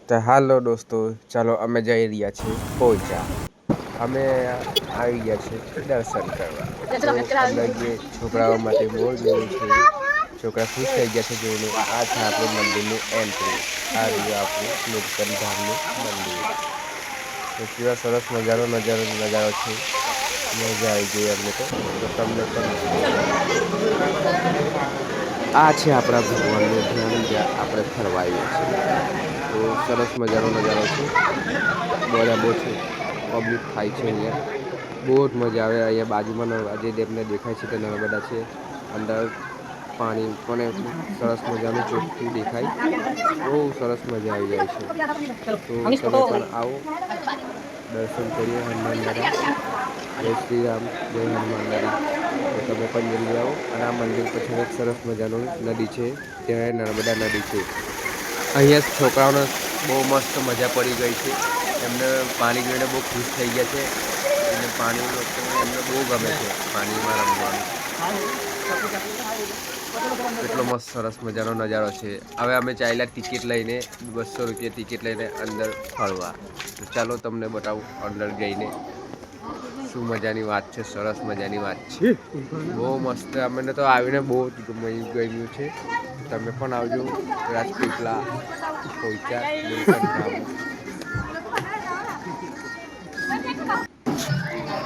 તો હાલો દોસ્તો, ચાલો અમે જઈ રહ્યા છીએ પોઈચા. અમે આવી ગયા છીએ દર્શન કરવા. તો અંદર જે છોકરાઓ માટે બહુ જોયું છે, છોકરા ખુશ થઈ ગયા છે જોઈને. આ છે આપણું મંદિરનું એન્ટ્રી. આ રહ્યું આપણું નીલકંઠ ધામનું મંદિર. તો કેવા સરસ નજારો છે. મજા આવી ગઈ અમને તો તમને પણ. આ છે આપણા ભગવાનનું ધ્યાન, જ્યાં આપણે ફરવા આવ્યા છીએ. તો સરસ મજાનો નજારો છે. બધા બહુ છે, પબ્લિક થાય છે અહીંયા. બહુ જ મજા આવે અહીંયા. બાજુમાં જે ડેમને દેખાય છે તે નર્મદા છે. અંદર પાણી પણ એટલું સરસ મજાનું ચોખ્ખું દેખાય. બહુ સરસ મજા આવી જાય છે. તો તમે પણ આવો, દર્શન કરીએ હનુમાન દાદા. જય શ્રી રામ, જય હનુમાન દાદા. તો તમે પણ જલ્દી આવો. અને આ મંદિર પછી એક સરસ મજાનું નદી છે, ત્યાં નર્મદા નદી છે. અહીંયા છોકરાઓને બહુ મસ્ત મજા પડી ગઈ છે. એમને પાણી જોઈને બહુ ખુશ થઈ ગયા છે. અને પાણી એમને બહુ ગમે છે, પાણીમાં રમવાનું. એટલો મસ્ત સરસ મજાનો નજારો છે. હવે અમે ચાલ્યા ટિકિટ લઈને, 200 રૂપિયા ટિકિટ લઈને અંદર ફરવા. તો ચાલો તમને બતાવું અંદર જઈને શું મજાની વાત છે. સરસ મજાની વાત છે, બહુ મસ્ત. અમને તો આવીને બહુ જ ગમ્યું છે. તમે પણ આવજો રાજપીપળા, પોઈચા, નીલકંઠ ધામ.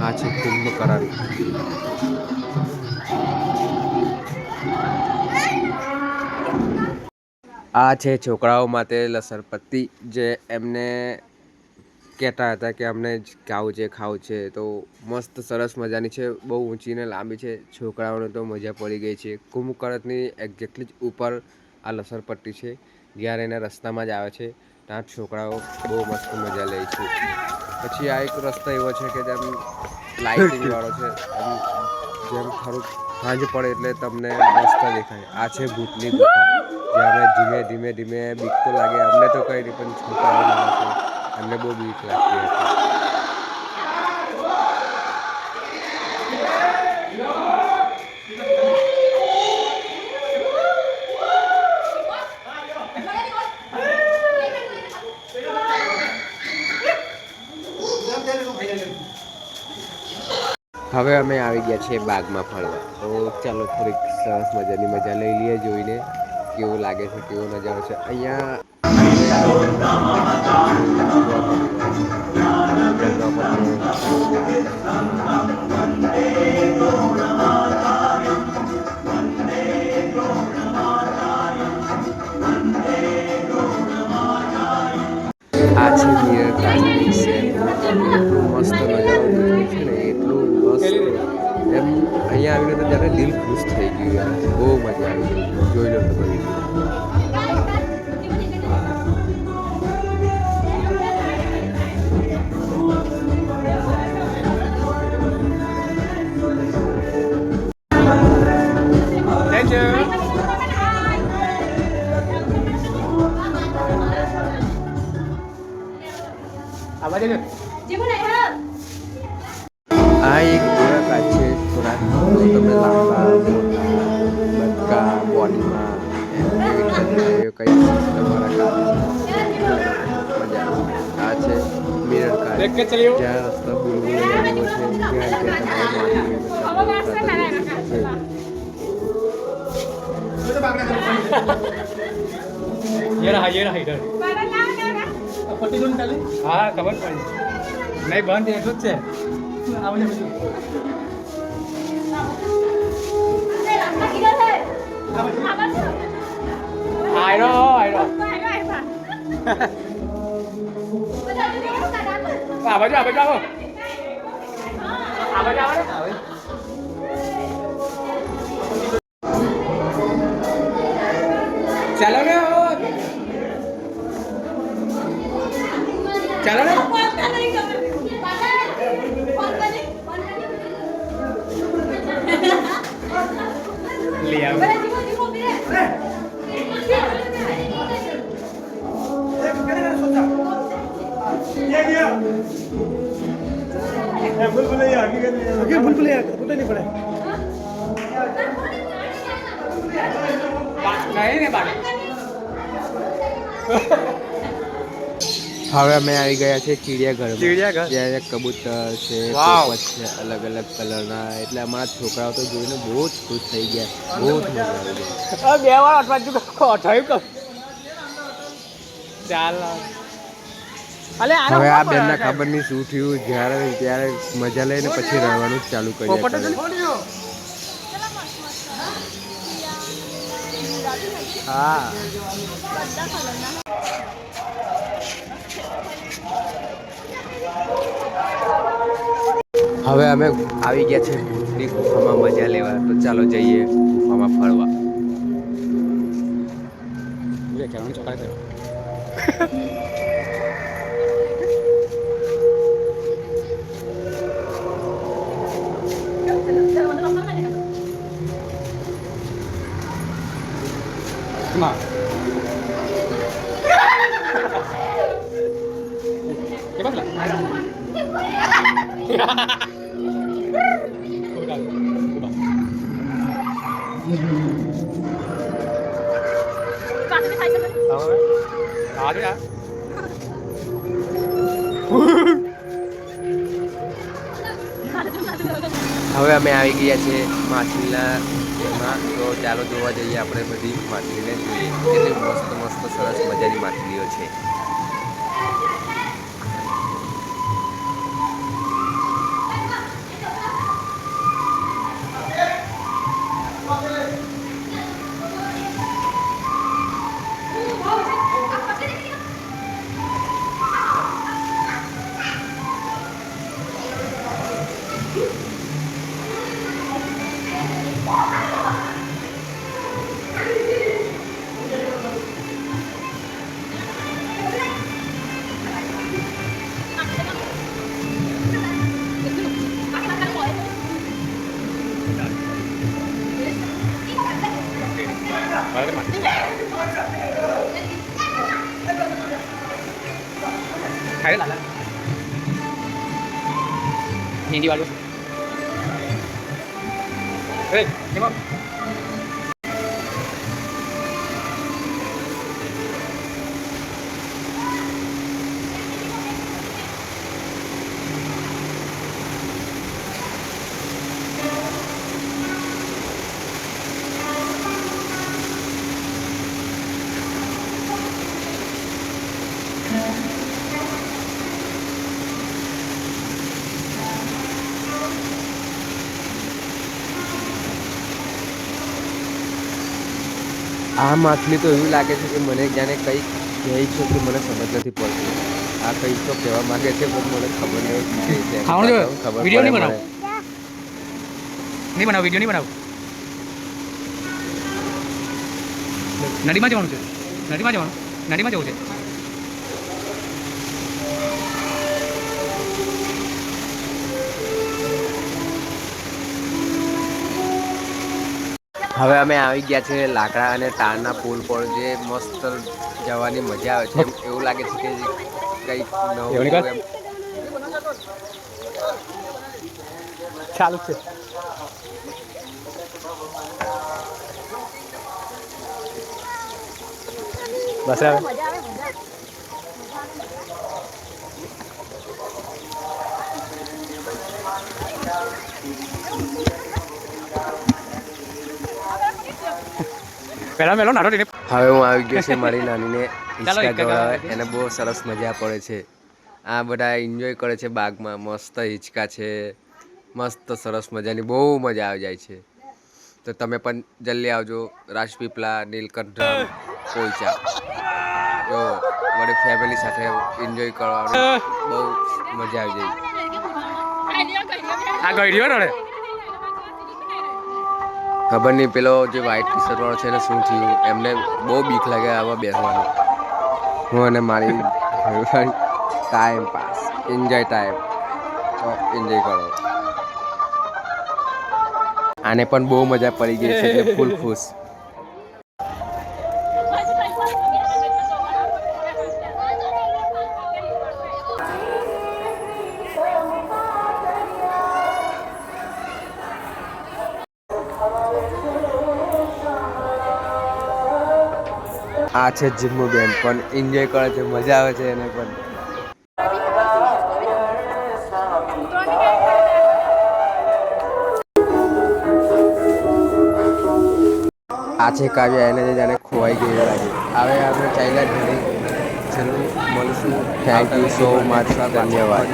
આ છે કુંભકરણ. આ છે છોકરાઓ માટે લસણપટ્ટી, જે એમને કહેતા હતા કે અમને ખાવું છે. તો મસ્ત સરસ મજાની છે, બહુ ઊંચી ને લાંબી છે. છોકરાઓને તો મજા પડી ગઈ છે. કુંભકર્ણની એક્ઝેક્ટલી જ ઉપર આ લસણપટ્ટી છે. જ્યારે એને રસ્તામાં જ આવે છે, ત્યાં છોકરાઓ બહુ મસ્ત મજા લે છે. પછી આ એક રસ્તો એવો છે કે જેમ લાઇટિંગ વાળો છે. જેમ થોડુંક સાંજ પડે એટલે તમને મસ્ત દેખાય. આ છે ભૂતની ગુફા, જ્યાં અમે ધીમે બીક તો લાગે. અમને તો કંઈ નહીં, પણ છોકરાઓ નાના છે, એમને બહુ બીક લાગતી હતી. હવે અમે આવી ગયા છીએ બાગમાં ફરવા. તો ચાલો થોડીક સરસ મજાની મજા લઈ લઈએ, જોઈને કેવું લાગે છે, કેવો નજારો છે અહીંયા. આ છે મિરર કાચની સેલ. એટલું મસ્ત નજારો દેખાય છે ને, એટલું મસ્ત. એમ અહીંયા આવીને તો જ્યારે દિલ ખુશ થઈ ગયું યાર. બહુ મજા આવી ગઈ. જોઈ લો તમે વિડીયો. આ એક એવા કાચ છે, થોડાક તમે લાંબા બટકા બોડીમાં કંઈ તમારા કાચ છે. મજા આ છે મિરર કાચ, જ્યાં રસ્તા બુલબુલ આવ્યો છે, ત્યાં ये रहा इधर पट्टी दोन चालू हाँ खबर पड़ी नहीं बंद એટલું જ છે આયરો આ બાજુ આવો ચાલો ને ચાલો ને लिया बुलबुल कुठे नाही पडे नहीं नहीं बात હવે અમે આવી ગયા છે ચિડિયાઘરમાં. ચિડિયાઘર? ત્યાં કબૂતર છે, વાવ. પોપટ છે, અલગ અલગ કલરના. એટલે અમારા છોકરાઓ તો જોઈને બહુ જ ખુશ થઈ ગયા. બહુ જ મજા આવી ગઈ. બે વાર અઠવાડિયું ચાલ અલે હવે આ બેનના ખબર નહીં શું થયું. જ્યારે ત્યારે મજા લઈને પછી રડવાનું જ ચાલુ કર્યા કરે. હા હવે અમે આવી ગયા છે ભૂતની ગુફામાં મજા લેવા. તો ચાલો જઈએ ગુફામાં ફરવા. હવે અમે આવી ગયા છે માછલીના એમાં. તો ચાલો જોવા જઈએ આપણે બધી માછલીને જોઈએ. કેટલી મસ્ત મસ્ત સરસ મજાની માછલીઓ છે. हिंदी वालों આ માછલી તો એવું લાગે છે કે મને જાણે કંઈક કહે છે કે મને સમજ નથી પડતી. આ કંઈક તો કહેવા માંગે છે પણ મને ખબર નહીં કહે છે. ખબર वीडियो नहीं પડે बनाओ મને. नहीं बनाओ वीडियो नहीं बनाओ નદીમાં જવાનું છે નદીમાં જવું છે હવે અમે આવી ગયા છે લાકડા અને તારના પુલ પર. જે મસ્ત જવાની મજા આવે છે. એવું લાગે છે કે કંઈક નવું એમ. ચાલુ છે બસ હવે પહેલા મેલો નાનો ટીને હવે હું આવી ગયો છે મારી નાનીને ચાલો હિંચકા હિંચકા ખવડાવવા. એને બહુ સરસ મજા પડે છે. આ બધા એન્જોય કરે છે બાગમાં. મસ્ત હિંચકા છે, મસ્ત સરસ મજાની બહુ મજા આવી જાય છે. તો તમે પણ જલ્દી આવજો રાજપીપળા, નીલકંઠ, પોઈચા. જો વળી ફેમિલી સાથે એન્જોય કરવાની બહુ મજા આવી જાય. આ ગઈડ્યો ને ખબર નહીં પેલો જે વ્હાઈટ ટી શર્ટ વાળો છે એને શું થયું. એમને બહુ બીક લાગે આમાં બેસવાનું. હું અને મારી ટાઈમ પાસ, એન્જોય ટાઈમ. તો એન્જોય કરો. આને પણ બહુ મજા પડી ગઈ છે એટલે ફૂલ ખુશ. આ છે જીમ્મુ બેન પણ એન્જોય કરે છે, મજા આવે છે એને પણ. આ છે કાવ્ય, એને જે જાણે ખોવાઈ ગઈ એવું લાગે. હવે આપણે ચાલ્યા જ ઘરે. ચલો મળશું. Thank you so much. ધન્યવાદ.